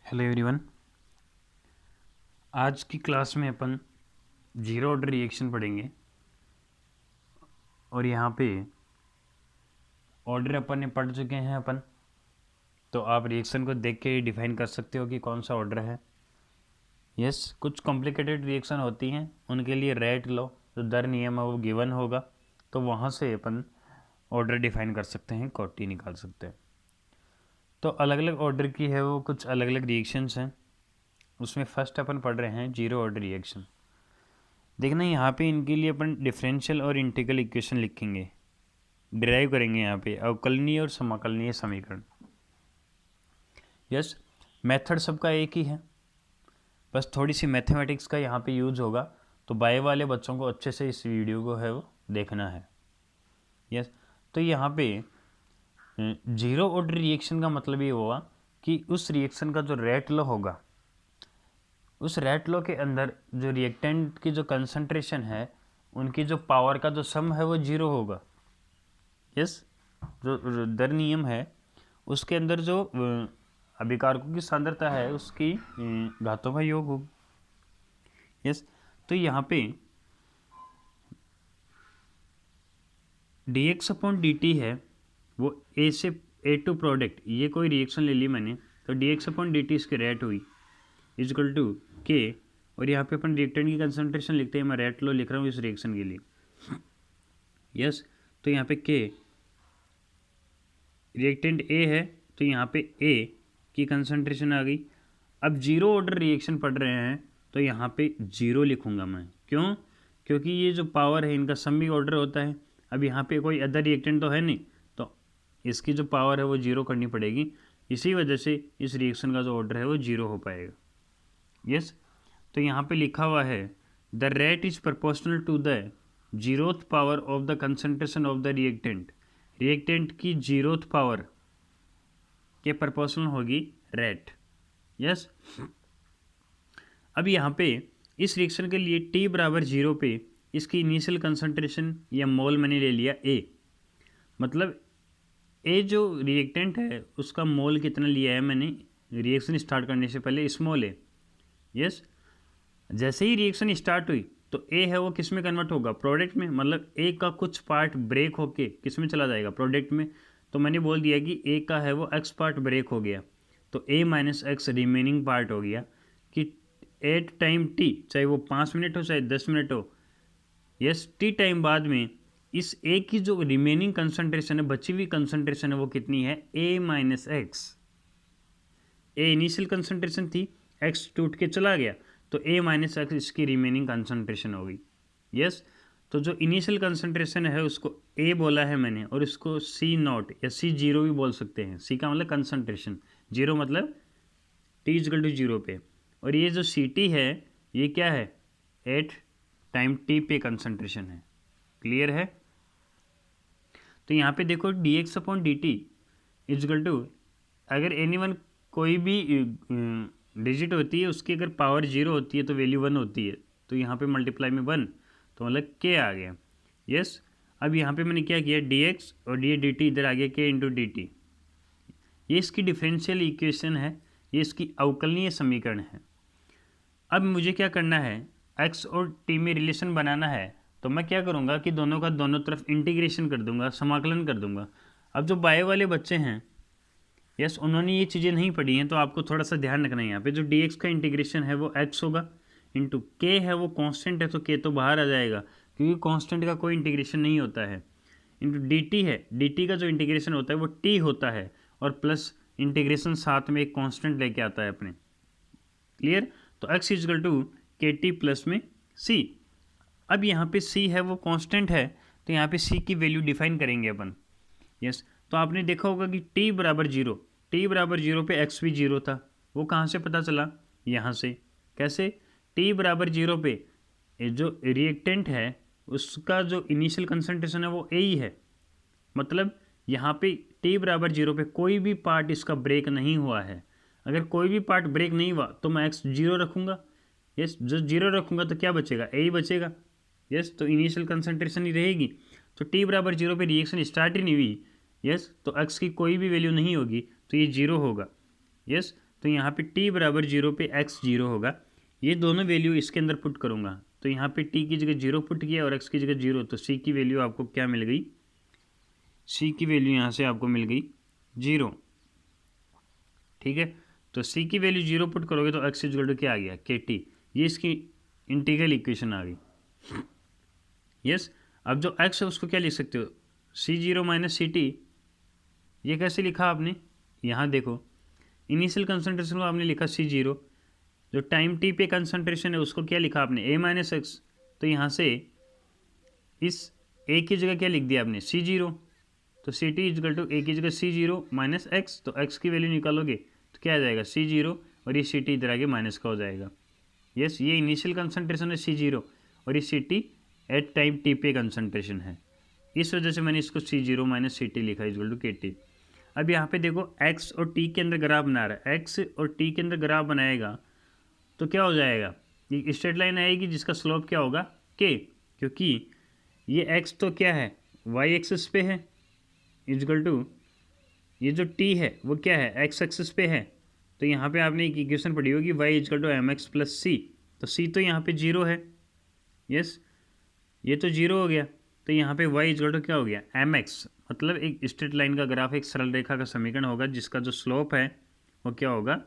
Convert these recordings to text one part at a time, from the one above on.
Hello everyone. आज की class में अपन जीरो ऑर्डर रिएक्शन पढ़ेंगे और यहाँ पे ऑर्डर अपन ने पढ़ चुके हैं अपन, तो आप रिएक्शन को देख के डिफाइन कर सकते हो कि कौन सा ऑर्डर है। यस, कुछ कॉम्प्लिकेटेड रिएक्शन होती हैं उनके लिए रेट लो जो दर नियम है वो गिवन होगा, तो वहाँ से अपन ऑर्डर डिफाइन कर सकते हैं, क्वांटिटी निकाल सकते हैं। तो अलग अलग ऑर्डर की है वो कुछ अलग अलग रिएक्शंस हैं। उसमें फर्स्ट अपन पढ़ रहे हैं जीरो ऑर्डर रिएक्शन। देखना यहाँ पे इनके लिए अपन डिफरेंशियल और इंटीग्रल इक्वेशन लिखेंगे, डिराइव करेंगे यहाँ पे अवकलनीय और समाकलनीय समीकरण। यस, मेथड सबका एक ही है, बस थोड़ी सी मैथमेटिक्स का यहाँ पे यूज होगा, तो बायो वाले बच्चों को अच्छे से इस वीडियो को है वो देखना है। यस, तो यहाँ पे जीरो ऑर्डर रिएक्शन का मतलब ये हुआ कि उस रिएक्शन का जो रेट लॉ होगा, उस रेट लॉ के अंदर जो रिएक्टेंट की जो कंसंट्रेशन है उनकी जो पावर का जो सम है वो जीरो होगा। यस, जो दर नियम है उसके अंदर जो अभिकारकों की सांद्रता है उसकी घातों का योग होगा। यस, तो यहाँ पे dx अपॉन dt है वो a से a2 प्रोडक्ट, ये कोई रिएक्शन ले ली मैंने, तो dx अपॉन dt इसकी रेट हुई इजकल टू k, और यहाँ पे अपन रिएक्टेंट की कंसंट्रेशन लिखते हैं, मैं रेट लो लिख रहा हूँ इस रिएक्शन के लिए। यस, तो यहाँ पे k रिएक्टेंट A है, तो यहाँ पे A की कंसंट्रेशन आ गई। अब जीरो ऑर्डर रिएक्शन पढ़ रहे हैं तो यहाँ पे जीरो लिखूंगा मैं, क्यों? क्योंकि ये जो पावर है इनका सम भी ऑर्डर होता है। अब यहाँ पे कोई अदर रिएक्टेंट तो है नहीं, तो इसकी जो पावर है वो जीरो करनी पड़ेगी, इसी वजह से इस रिएक्शन का जो ऑर्डर है वो जीरो हो पाएगा। यस, तो यहाँ पे लिखा हुआ है the rate is proportional to the zeroth power of the concentration of the reactant. Reactant की जीरोथ पावर के प्रपोर्शनल होगी रेट। यस, अब यहाँ पे इस रिएक्शन के लिए t बराबर जीरो पे इसकी इनिशियल कंसंट्रेशन या मोल मैंने ले लिया a, मतलब a जो रिएक्टेंट है उसका मोल कितना लिया है मैंने रिएक्शन स्टार्ट करने से पहले, स्मॉल a। यस, जैसे ही रिएक्शन स्टार्ट हुई तो ए है वो किस में कन्वर्ट होगा, प्रोडक्ट में, मतलब ए का कुछ पार्ट ब्रेक होके किस में चला जाएगा, प्रोडक्ट में। तो मैंने बोल दिया कि ए का है वो एक्स पार्ट ब्रेक हो गया, तो ए माइनस एक्स रिमेनिंग पार्ट हो गया कि एट टाइम टी, चाहे वो 5 मिनट हो चाहे 10 मिनट हो, यस, टी टाइम बाद में इस ए की जो रिमेनिंग कंसंट्रेशन है, बची हुई कंसंट्रेशन है वो कितनी है, ए माइनस एक्स। ए इनिशियल कंसंट्रेशन थी, एक्स टूट के चला गया, तो ए माइनस एक्स इसकी रिमेनिंग कंसंट्रेशन हो गई। यस, तो जो इनिशियल कंसंट्रेशन है उसको ए बोला है मैंने, और इसको सी नॉट या सी जीरो भी बोल सकते हैं। सी का मतलब कंसंट्रेशन, जीरो मतलब टी इजकल टू जीरो पे, और ये जो सी टी है ये क्या है, एट टाइम टी पे कंसंट्रेशन है। क्लियर है? तो यहाँ पे देखो D X upon D T is equal to, अगर एनी वन कोई भी डिजिट होती है उसकी अगर पावर जीरो होती है तो वैल्यू वन होती है, तो यहाँ पे मल्टीप्लाई में वन, तो मतलब के आ गया। यस, अब यहाँ पे मैंने क्या किया, डी एक्स और डी टी इधर आ गया के इंटू डी टी, ये इसकी डिफरेंशियल इक्वेशन है, ये इसकी अवकलनीय समीकरण है। अब मुझे क्या करना है, एक्स और टी में रिलेशन बनाना है, तो मैं क्या करूँगा कि दोनों का दोनों तरफ इंटीग्रेशन कर दूंगा, समाकलन कर दूंगा। अब जो बायो वाले बच्चे हैं, यस, उन्होंने ये चीज़ें नहीं पढ़ी हैं, तो आपको थोड़ा सा ध्यान रखना है। यहाँ पे जो डी एक्स का इंटीग्रेशन है वो एक्स होगा, इंटू के है वो कांस्टेंट है तो के तो बाहर आ जाएगा क्योंकि कांस्टेंट का कोई इंटीग्रेशन नहीं होता है, इंटू डी टी है, डी टी का जो इंटीग्रेशन होता है वो टी होता है, और प्लस इंटीग्रेशन साथ में एक कॉन्स्टेंट लेके आता है अपने। क्लियर? तो x is equal to K T plus में सी। अब यहाँ पे सी है वो कांस्टेंट है, तो यहाँ पे सी की वैल्यू डिफाइन करेंगे अपन। यस, तो आपने देखा होगा कि t बराबर जीरो, टी बराबर जीरो पे x भी जीरो था, वो कहाँ से पता चला, यहाँ से। कैसे? t बराबर जीरो पे जो रिएक्टेंट है उसका जो इनिशियल कंसंट्रेशन है वो a ही है, मतलब यहाँ पे t बराबर जीरो पे कोई भी पार्ट इसका ब्रेक नहीं हुआ है। अगर कोई भी पार्ट ब्रेक नहीं हुआ तो मैं x जीरो रखूँगा। यस, जो जीरो रखूँगा तो क्या बचेगा, a ही बचेगा। यस, तो इनिशियल कंसंट्रेशन ही रहेगी, तो t बराबर जीरो पे रिएक्शन स्टार्ट ही नहीं हुई, यस, तो x की कोई भी वैल्यू नहीं होगी, तो ये जीरो होगा। यस, तो यहाँ पे t बराबर 0 पे x 0 होगा। ये दोनों वैल्यू इसके अंदर पुट करूँगा, तो यहाँ पे t की जगह 0 पुट किया और x की जगह 0, तो c की वैल्यू आपको क्या मिल गई, c की वैल्यू यहाँ से आपको मिल गई 0। ठीक है, तो c की वैल्यू 0 पुट करोगे तो x इक्वल टू क्या आ गया, kt। ये इसकी इंटीग्रल इक्वेशन आ गई। यस, अब जो x है उसको क्या लिख सकते हो, c0 माइनस ct। ये कैसे लिखा आपने, यहाँ देखो इनिशियल कंसंट्रेशन को आपने लिखा c0, जो टाइम t पे कंसंट्रेशन है उसको क्या लिखा आपने a माइनस एक्स। तो यहाँ से इस a की जगह क्या लिख दिया आपने c0, तो ct इजकल टू a की जगह c0 माइनस एक्स, तो x की वैल्यू निकालोगे तो क्या आ जाएगा c0 और ये ct इधर आगे माइनस का हो जाएगा। यस, ये इनिशियल कंसंट्रेशन है c0 और ये ct एट टाइम t पे कंसंट्रेशन है, इस वजह से मैंने इसको c0 माइनस ct लिखा इजकल टू kt। अब यहाँ पे देखो x और t के अंदर ग्राफ बना रहा है, x और t के अंदर ग्राफ बनाएगा तो क्या हो जाएगा, ये स्ट्रेट लाइन आएगी जिसका स्लोप क्या होगा k, क्योंकि ये x तो क्या है y एक्सिस पे है इजकल टू ये जो t है वो क्या है x एक्सिस पे है। तो यहाँ पे आपने एक इक्वेशन पढ़ी होगी y is equal to M X plus C, तो c तो यहाँ पे 0 है। यस, ये तो 0 हो गया, तो यहाँ पे y इजकल टू क्या हो गया एम एक्स, मतलब एक स्ट्रेट लाइन का ग्राफ, एक सरल रेखा का समीकरण होगा जिसका जो स्लोप है वो क्या होगा,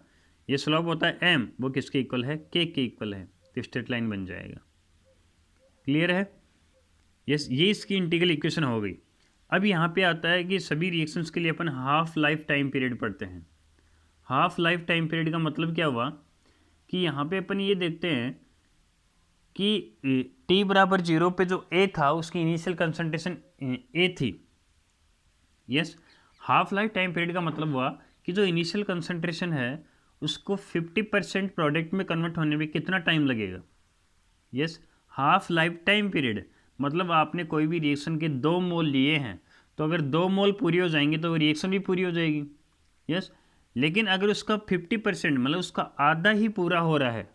ये स्लोप होता है m, वो किसके इक्वल है k के इक्वल है, तो स्ट्रेट लाइन बन जाएगा। क्लियर है। यस, ये इसकी इंटीग्रल इक्वेशन हो गई। अब यहाँ पे आता है कि सभी रिएक्शंस के लिए अपन हाफ लाइफ टाइम पीरियड पढ़ते हैं। हाफ लाइफ टाइम पीरियड का मतलब क्या हुआ कि यहाँ पे अपन ये देखते हैं कि t बराबर 0 पे जो a था उसकी इनिशियल कंसंट्रेशन a थी। Yes, half life time period का मतलब हुआ कि जो इनिशियल कंसंट्रेशन है उसको 50% प्रोडक्ट में कन्वर्ट होने में कितना टाइम लगेगा। Yes, half life time period मतलब आपने कोई भी रिएक्शन के 2 मोल लिए हैं, तो अगर 2 मोल पूरी हो जाएंगे तो रिएक्शन भी पूरी हो जाएगी। यस, लेकिन अगर उसका 50% मतलब उसका आधा ही पूरा हो रहा है,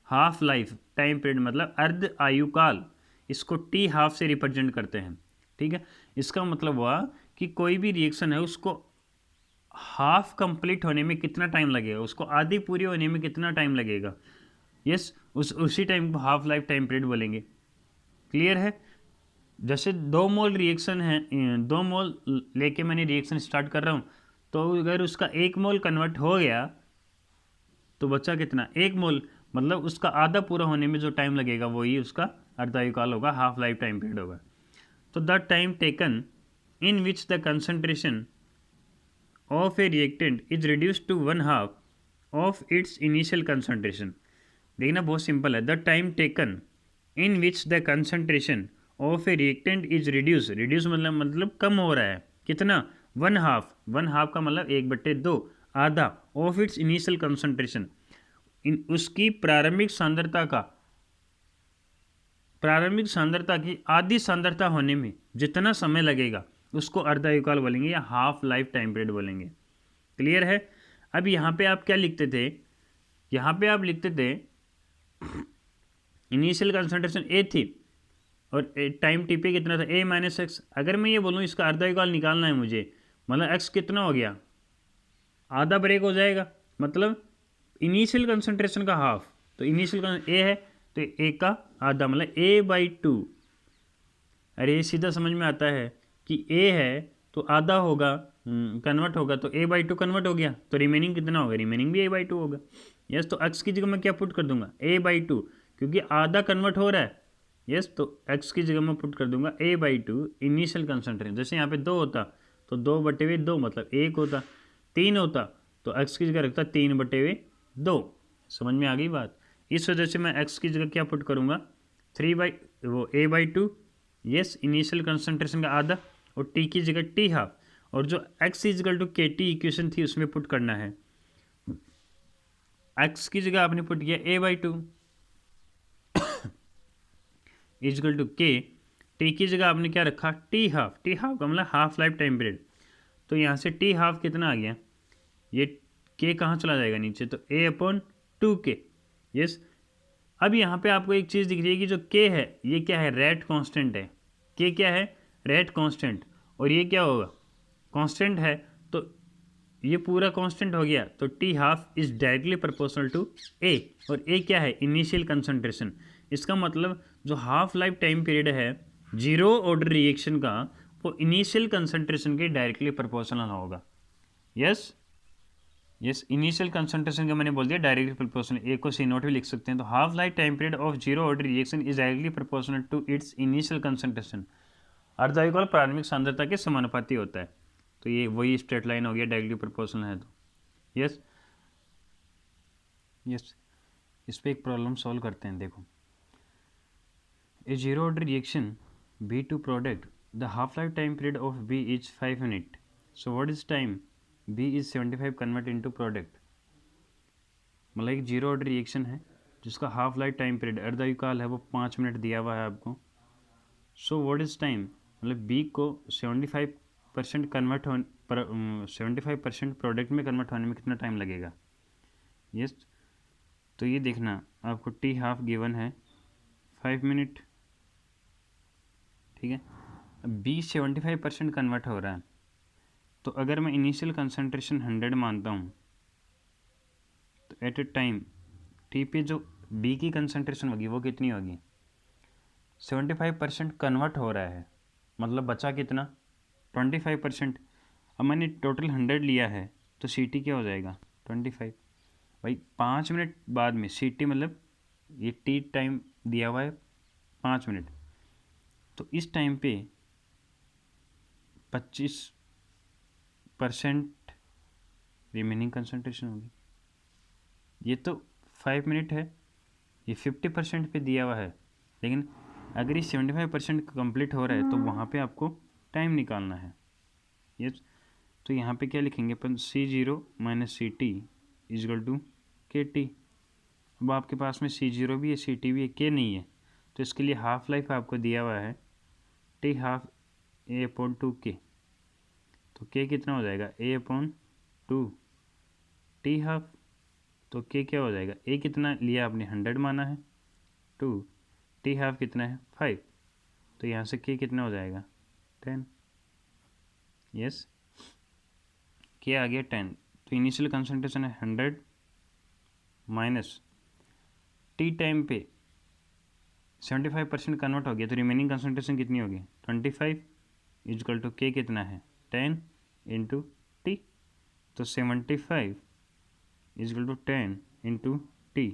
हाफ लाइफ टाइम पीरियड मतलब अर्ध आयुकाल, इसको टी हाफ से रिप्रेजेंट करते हैं। ठीक है, इसका मतलब हुआ कि कोई भी रिएक्शन है उसको हाफ कंप्लीट होने में कितना टाइम लगेगा, उसको आधी पूरी होने में कितना टाइम लगेगा। यस, उसी टाइम को हाफ लाइफ टाइम पीरियड बोलेंगे। क्लियर है। जैसे 2 मोल रिएक्शन है, 2 मोल लेके मैंने रिएक्शन स्टार्ट कर रहा हूँ, तो अगर उसका 1 मोल कन्वर्ट हो गया तो बचा कितना 1 मोल, मतलब उसका आधा पूरा होने में जो टाइम लगेगा वही उसका अर्धायुकाल होगा, हाफ लाइफ टाइम पीरियड होगा। तो the time taken in which the concentration of a reactant is reduced to 1/2 of its initial concentration. देखना बहुत सिंपल है, the time taken in which the concentration of a reactant is reduce मतलब कम हो रहा है, कितना 1/2 का मतलब 1/2 आधा ऑफ इट्स इनिशियल कंसंट्रेशन, उसकी प्रारंभिक सांद्रता की आधी सांद्रता होने में जितना समय लगेगा उसको अर्धायुकाल बोलेंगे या हाफ लाइफ टाइम पीरियड बोलेंगे। क्लियर है। अब यहाँ पे आप क्या लिखते थे, यहाँ पे आप लिखते थे इनिशियल कंसंट्रेशन ए थी और टाइम टी पे कितना था a माइनस एक्स। अगर मैं ये बोलूँ इसका अर्धायुकाल निकालना है मुझे, मतलब x कितना हो गया, आधा ब्रेक हो जाएगा, मतलब इनिशियल कंसंट्रेशन का हाफ, तो इनिशियल a है तो a का आधा मतलब a/2। अरे ये सीधा समझ में आता है कि a है तो आधा होगा, कन्वर्ट होगा तो a/2 कन्वर्ट हो गया, तो रिमेनिंग कितना होगा, रिमेनिंग भी a/2 होगा। यस, तो x की जगह मैं क्या पुट कर दूंगा a/2, क्योंकि आधा कन्वर्ट हो रहा है। यस, तो x की जगह मैं पुट कर दूंगा a/2 इनिशियल कंसंट्रेशन। जैसे यहाँ पे 2 होता तो 2/2 मतलब 1 होता, 3 होता तो x की जगह रखता 3/2। समझ में आ गई बात। इस वजह से मैं x की जगह क्या पुट करूँगा a/2। यस, इनिशियल कंसंट्रेशन का आधा और t की जगह t हाफ, और जो x is equal to kt equation थी उसमें पुट करना है। x की जगह आपने पुट किया a/2 is equal to k, t की जगह आपने क्या रखा t हाफ का मतलब हाफ लाइफ टाइम पीरियड। तो यहाँ से t हाफ कितना आ गया, ये k कहाँ चला जाएगा नीचे, तो a/2k। यस, अब यहाँ पे आपको एक चीज़ दिख रही है कि जो k है ये क्या है, रेट कांस्टेंट है। k क्या है, रेट कांस्टेंट, और ये क्या होगा कांस्टेंट है, तो ये पूरा कांस्टेंट हो गया, तो T half is directly proportional to A, और ए क्या है, इनिशियल कंसंट्रेशन। इसका मतलब जो हाफ लाइफ टाइम पीरियड है जीरो ऑर्डर रिएक्शन का, वो इनिशियल कंसंट्रेशन के डायरेक्टली प्रोपोर्शनल होगा। यस यस, इनिशियल कंसंट्रेशन का मैंने बोल दिया डायरेक्टली प्रोपोर्शनल, ए को सी नोट भी लिख सकते हैं। तो half life time period of zero order reaction is directly proportional to its initial concentration. अर्धवायुकल प्रारंभिक सांद्रता के समानुपाती होता है। तो ये वही स्ट्रेट लाइन हो गया, डायरेक्टली प्रोपोर्शनल है तो। यस यस, इस पर एक प्रॉब्लम सॉल्व करते हैं। देखो, a zero order reaction B to product, the half life time period of B is 5 minute, so what is time B is 75 convert into product. मतलब एक जीरो ऑर्डर रिएक्शन है जिसका हाफ लाइफ टाइम पीरियड अर्धवायुकाल है वो 5 minute दिया हुआ है आपको। सो व्हाट इज टाइम, मतलब बी को 75% कन्वर्ट हो 75% प्रोडक्ट में कन्वर्ट होने में कितना टाइम लगेगा। यस, तो ये देखना आपको टी हाफ गिवन है 5 मिनट, ठीक है। अब बी 75% कन्वर्ट हो रहा है, तो अगर मैं इनिशियल कंसंट्रेशन 100 मानता हूँ, तो एट ए टाइम टी पे जो बी की कंसंट्रेशन होगी वो कितनी होगी, 75% कन्वर्ट हो रहा है, मतलब बचा कितना, 25%। अब मैंने टोटल 100 लिया है, तो सी टी क्या हो जाएगा, 25। भाई 5 मिनट बाद में सी टी, मतलब ये टी टाइम दिया हुआ है 5 मिनट, तो इस टाइम पे 25% रिमेनिंग कंसंट्रेशन होगी। ये तो 5 मिनट है, ये 50% पे दिया हुआ है, लेकिन अगर ये 75% कंप्लीट हो रहा है तो वहाँ पे आपको टाइम निकालना है। ये तो यहाँ पे क्या लिखेंगे अपन, C0 minus C T is equal to K T. अब आपके पास में C0 भी है, सी टी भी है, के नहीं है, तो इसके लिए हाफ लाइफ आपको दिया हुआ है टी हाफ ए अपॉन 2 के। तो के कितना हो जाएगा, ए अपॉन 2 टी हाफ, तो के क्या हो जाएगा, ए कितना लिया आपने 100 माना है, 2 टी हाफ कितना है 5, तो यहाँ से के कितना हो जाएगा 10। यस, के आ गया 10, तो इनिशियल कंसंट्रेशन है 100 माइनस टी टाइम पे 75% कन्वर्ट हो गया, तो रिमेनिंग कंसंट्रेशन कितनी होगी 25 इजकल टू के कितना है 10 इंटू टी, तो 75 इजकल टू 10 इंटू टी,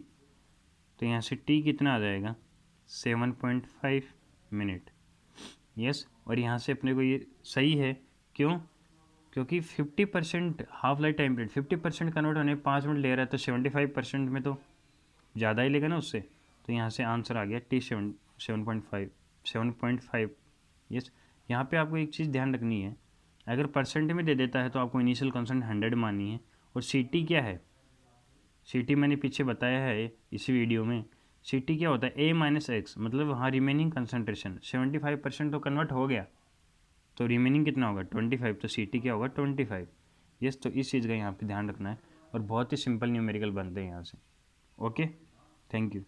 तो यहाँ से टी कितना आ जाएगा 7.5 मिनट। यस, और यहाँ से अपने को ये सही है, क्यों, क्योंकि 50% half life time period 50% convert होने 5 मिनट ले रहा है, तो 75% में तो ज़्यादा ही लेगा ना उससे, तो यहाँ से आंसर आ गया टी 7.5। यस, यहाँ पे आपको एक चीज़ ध्यान रखनी है, अगर परसेंट में दे देता है तो आपको इनिशियल कंसंट 100 माननी है, और सी टी क्या है, सी टी मैंने पीछे बताया है इसी वीडियो में, सी टी क्या होता है ए माइनस एक्स, मतलब वहाँ रिमेनिंग कंसंट्रेशन 75% तो कन्वर्ट हो गया, तो रिमेनिंग कितना होगा 25, तो सी टी क्या होगा 25। यस, तो इस चीज़ का यहाँ पे ध्यान रखना है, और बहुत ही सिंपल न्यूमेरिकल बनते हैं यहाँ से। Okay, thank you.